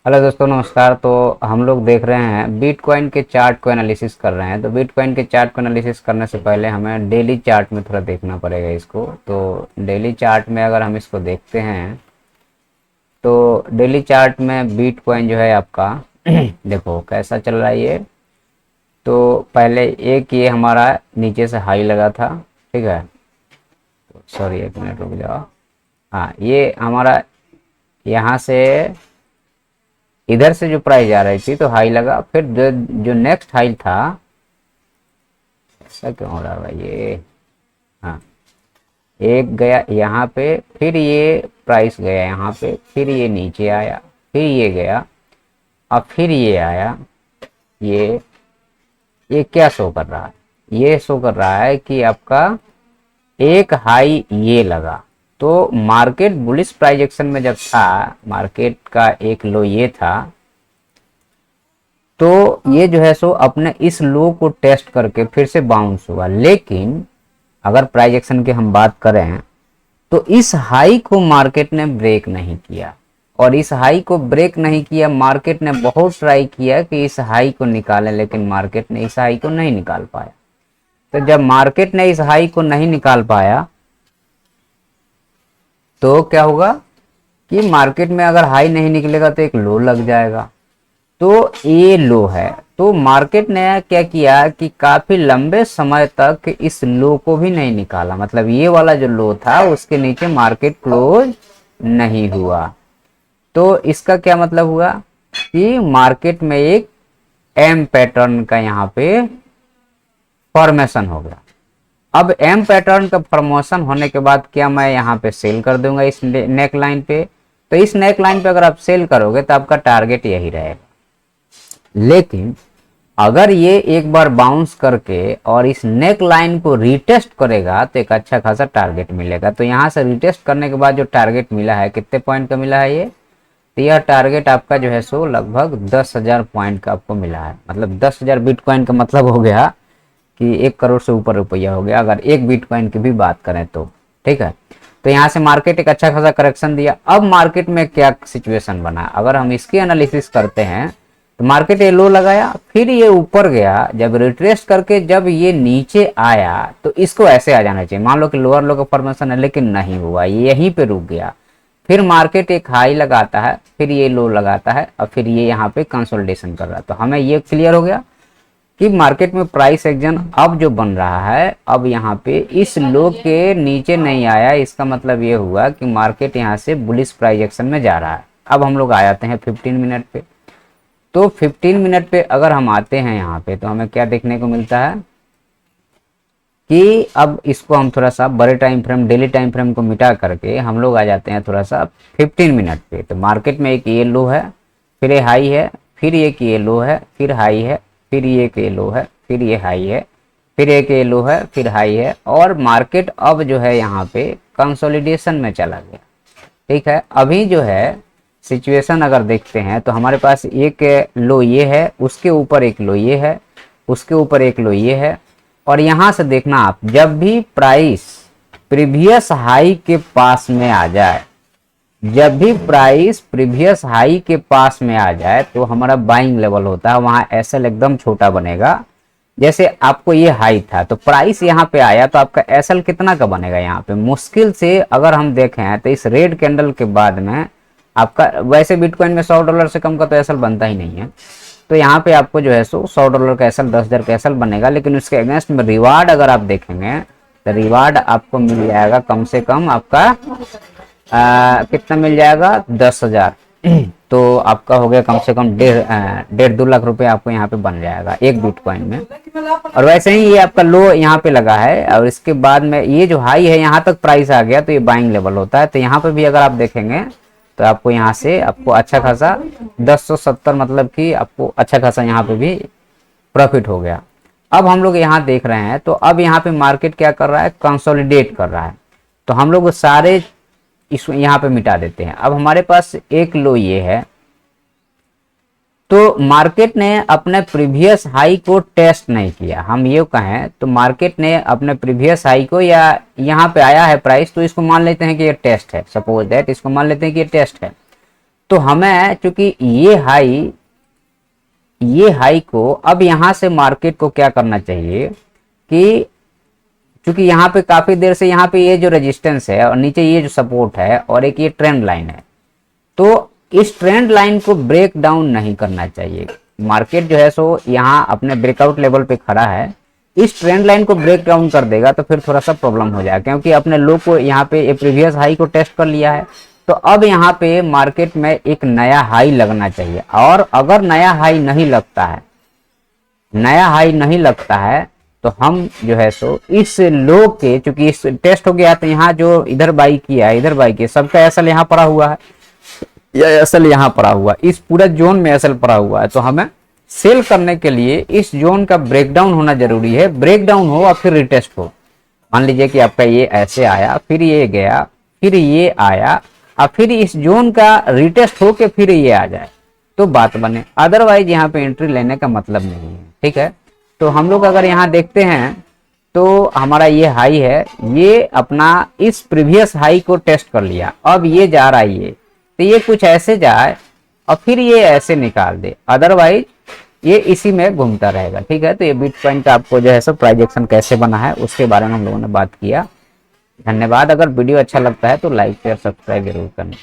Hello दोस्तों, नमस्कार। तो हम लोग देख रहे हैं बिटकॉइन के चार्ट को एनालिसिस कर रहे हैं। तो बिटकॉइन के चार्ट को एनालिसिस करने से पहले हमें डेली चार्ट में थोड़ा देखना पड़ेगा इसको। तो डेली चार्ट में अगर हम इसको देखते हैं तो डेली चार्ट में बिटकॉइन जो है आपका देखो कैसा चल रहा है ये। तो पहले एक ये हमारा नीचे से हाई लगा था, ठीक है। तो सॉरी, एक मिनट रुक जाओ। हाँ, ये हमारा यहाँ से इधर से जो प्राइस आ रही थी तो हाई लगा, फिर जो नेक्स्ट हाई था, ऐसा क्यों हो रहा है भाई ये। हाँ, एक गया यहाँ पे, फिर ये प्राइस गया यहाँ पे, फिर ये नीचे आया, फिर ये गया, अब फिर ये आया। ये ये क्या शो कर रहा है? ये शो कर रहा है कि आपका एक हाई ये लगा। तो मार्केट बुलिश प्राइस एक्शन में जब था, मार्केट का एक लो ये था, तो ये जो है सो अपने इस लो को टेस्ट करके फिर से बाउंस हुआ। लेकिन अगर प्राइस एक्शन की हम बात करें तो इस हाई को मार्केट ने ब्रेक नहीं किया, और इस हाई को ब्रेक नहीं किया। मार्केट ने बहुत ट्राई किया कि इस हाई को निकाले, लेकिन मार्केट ने इस हाई को नहीं निकाल पाया। तो जब मार्केट ने इस हाई को नहीं निकाल पाया तो क्या होगा कि मार्केट में अगर हाई नहीं निकलेगा तो एक लो लग जाएगा। तो ये लो है। तो मार्केट ने क्या किया कि काफी लंबे समय तक इस लो को भी नहीं निकाला, मतलब ये वाला जो लो था उसके नीचे मार्केट क्लोज नहीं हुआ। तो इसका क्या मतलब हुआ कि मार्केट में एक एम पैटर्न का यहाँ पे फॉर्मेशन हो गया। अब एम पैटर्न का फॉर्मेशन होने के बाद क्या मैं यहाँ पे सेल कर दूंगा इस नेक लाइन पे। तो इस नेक लाइन पे अगर आप सेल करोगे तो आपका टारगेट यही रहेगा। लेकिन अगर ये एक बार बाउंस करके और इस नेक लाइन को रिटेस्ट करेगा तो एक अच्छा खासा टारगेट मिलेगा। तो यहाँ से रिटेस्ट करने के बाद जो टारगेट मिला है, कितने पॉइंट का मिला है ये, तो यह टारगेट आपका जो है सो लगभग 10,000 पॉइंट का आपको मिला है। मतलब 10,000 बिटकॉइन का मतलब हो गया कि 1 करोड़ से ऊपर रुपया हो गया, अगर एक बिटकॉइन की भी बात करें तो। ठीक है। तो यहाँ से मार्केट एक अच्छा खासा करेक्शन दिया। अब मार्केट में क्या सिचुएशन बना, अगर हम इसकी एनालिसिस करते हैं तो मार्केट ये लो लगाया, फिर ये ऊपर गया, जब रिट्रेस करके जब ये नीचे आया तो इसको ऐसे आ जाना चाहिए। मान लो कि लोअर लो का फॉर्मेशन है, लेकिन नहीं हुआ, ये यहीं पे रुक गया। फिर मार्केट एक हाई लगाता है, फिर ये लो लगाता है, और फिर ये यहाँ पे कंसोलिडेशन कर रहा है। तो हमें ये क्लियर हो गया कि मार्केट में प्राइस एक्शन अब जो बन रहा है, अब यहाँ पे इस लो के नीचे नहीं आया। इसका मतलब ये हुआ कि मार्केट यहाँ से बुलिश प्राइस एक्शन में जा रहा है। अब हम लोग आ जाते हैं 15 मिनट पे। तो 15 मिनट पे अगर हम आते हैं यहाँ पे तो हमें क्या देखने को मिलता है कि अब इसको हम थोड़ा सा बड़े time frame, daily time frame को मिटा करके हम लोग आ जाते हैं थोड़ा सा 15 मिनट पे। तो मार्केट में एक ये लो है, फिर ये हाई है, फिर एक ये लो है, फिर हाई है, फिर एक ये लो है, फिर ये हाई है, फिर एक ये लो है, फिर हाई है, और मार्केट अब जो है यहाँ पे कंसोलिडेशन में चला गया। ठीक है। अभी जो है सिचुएशन अगर देखते हैं तो हमारे पास एक लो ये है, उसके ऊपर एक लो ये है, उसके ऊपर एक लो ये है। और यहाँ से देखना आप, जब भी प्राइस प्रीवियस हाई के पास में आ जाए, जब भी प्राइस प्रीवियस हाई के पास में आ जाए तो हमारा बाइंग लेवल होता है, वहां एसएल एकदम छोटा बनेगा। जैसे आपको ये हाई था तो प्राइस यहाँ पे आया तो आपका एसएल कितना का बनेगा, यहाँ पे मुश्किल से अगर हम देखें तो इस रेड कैंडल के बाद में आपका, वैसे बिटकॉइन में $100 से कम का तो एसएल बनता ही नहीं है। तो यहाँ पे आपको जो है सो $100 का एसएल, 10,000 का एसएल बनेगा। लेकिन उसके अगेंस्ट में रिवार्ड अगर आप देखेंगे तो रिवार्ड आपको मिल जाएगा कम से कम आपका कितना मिल जाएगा, 10,000। तो आपका हो गया कम से कम 1.5-2 लाख रुपए आपको यहाँ पे बन जाएगा एक बिटकॉइन में। और वैसे ही ये आपका लो यहाँ पे लगा है, और इसके बाद में ये जो हाई है यहाँ तक प्राइस आ गया तो ये बाइंग लेवल होता है। तो यहाँ पे भी अगर आप देखेंगे तो आपको यहाँ से आपको अच्छा खासा 1070, मतलब कि आपको अच्छा खासा यहाँ पे भी प्रॉफिट हो गया। अब हम लोग यहाँ देख रहे हैं तो अब यहाँ पे मार्केट क्या कर रहा है, कंसोलिडेट कर रहा है। तो हम लोग सारे इसको यहाँ पे मिटा देते हैं। अब हमारे पास एक लो ये है, तो मार्केट ने अपने प्रीवियस हाई को टेस्ट नहीं किया। हम ये कहें तो मार्केट ने अपने प्रीवियस हाई को, या यहाँ पे आया है प्राइस तो इसको मान लेते हैं कि ये टेस्ट है, सपोज दैट इसको मान लेते हैं कि ये टेस्ट है। तो हमें चूंकि ये हाई को अब यहां से मार्केट को क्या करना चाहिए कि क्योंकि यहाँ पे काफी देर से यहाँ पे ये जो रेजिस्टेंस है और नीचे ये जो सपोर्ट है और एक ये ट्रेंड लाइन है, तो इस ट्रेंड लाइन को ब्रेक डाउन नहीं करना चाहिए। मार्केट जो है सो यहाँ अपने ब्रेकआउट लेवल पे खड़ा है, इस ट्रेंड लाइन को ब्रेक डाउन कर देगा तो फिर थोड़ा सा प्रॉब्लम हो जाएगा, क्योंकि अपने लो को यहाँ पे प्रीवियस हाई को टेस्ट कर लिया है। तो अब यहाँ पे मार्केट में एक नया हाई लगना चाहिए, और अगर नया हाई नहीं लगता है तो हम जो है सो इस लो के, चूंकि इस टेस्ट हो गया तो यहाँ जो इधर बाई किया है, इधर बाई किया, सबका एसएल यहाँ पड़ा हुआ है, या एसएल यहाँ पड़ा हुआ है, इस पूरा जोन में एसएल पड़ा हुआ है। तो हमें सेल करने के लिए इस जोन का ब्रेकडाउन होना जरूरी है। ब्रेकडाउन हो और फिर रिटेस्ट हो। मान लीजिए कि आपका ये ऐसे आया, फिर ये गया, फिर ये आया, और फिर इस जोन का रिटेस्ट हो के फिर ये आ जाए तो बात बने, अदरवाइज यहाँ पे एंट्री लेने का मतलब नहीं है। ठीक है, तो हम लोग अगर यहाँ देखते हैं तो हमारा ये हाई है, ये अपना इस प्रीवियस हाई को टेस्ट कर लिया, अब ये जा रहा है, ये तो ये कुछ ऐसे जाए और फिर ये ऐसे निकाल दे, अदरवाइज ये इसी में घूमता रहेगा। ठीक है, तो ये बिटकॉइन का आपको जो है सो प्राइस एक्शन कैसे बना है उसके बारे में हम लोगों ने बात किया। धन्यवाद। अगर वीडियो अच्छा लगता है तो लाइक शेयर सब्सक्राइब जरूर करना।